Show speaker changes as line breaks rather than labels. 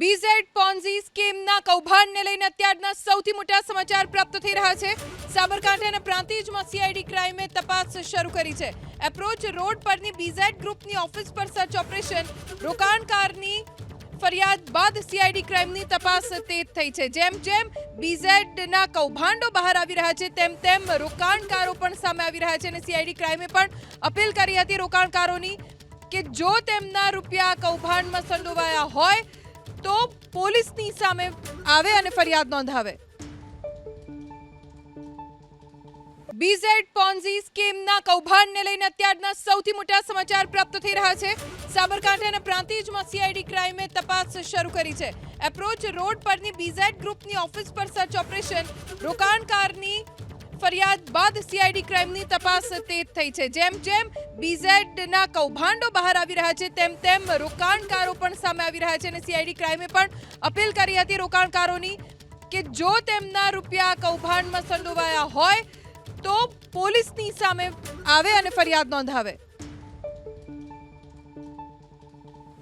BZ Ponzi સ્કીમના કૌભાંડને લઈને અત્યારના સૌથી મોટા સમાચાર પ્રાપ્ત થઈ રહ્યા છે। સાબરકાંઠાના પ્રાંતિજમાં સીઆઈડી ક્રાઇમે તપાસ શરૂ કરી છે। એપ્રોચ રોડ પરની બીઝેડ ગ્રુપની ઓફિસ પર સર્ચ ઓપરેશન, રોકાણકારની ફરિયાદ બાદ સીઆઈડી ક્રાઇમની તપાસ તેજ થઈ છે। જેમ જેમ બીઝેડના કૌભાંડો બહાર આવી રહ્યા છે તેમ તેમ રોકાણકારો પણ સામે આવી રહ્યા છે અને સીઆઈડી ક્રાઇમે પણ અપીલ કરી હતી રોકાણકારોની કે જો તેમના રૂપિયા કૌભાંડમાં સંડોવાયા હોય તો પોલીસની સામે આવે અને ફરિયાદ નોંધાવે। બીઝેડ પોન્ઝી સ્કીમના કૌભાંડને લઈને અત્યારના સૌથી મોટા સમાચાર પ્રાપ્ત થઈ રહ્યા છે। સાબરકાંઠાના પ્રાંતિજમાં સીઆઈડી ક્રાઇમે તપાસ શરૂ કરી છે। એપ્રોચ રોડ પરની બીઝેડ ગ્રુપની ઓફિસ પર સર્ચ ઓપરેશન, રોકાણકારની ફરિયાદ બાદ સીઆઈડી ક્રાઇમની તપાસ તેજ થઈ છે। જેમ જેમ બીઝેડના કૌભાંડો બહાર આવી રહ્યા છે તેમ તેમ રોકાણકારો પણ સામે આવી રહ્યા છે અને સીઆઈડી ક્રાઇમે પણ અપીલ કરી હતી રોકાણકારોની કે જો તેમના રૂપિયા કૌભાંડમાં સંડોવાયા હોય તો પોલીસની સામે આવે અને ફરિયાદ નોંધાવે।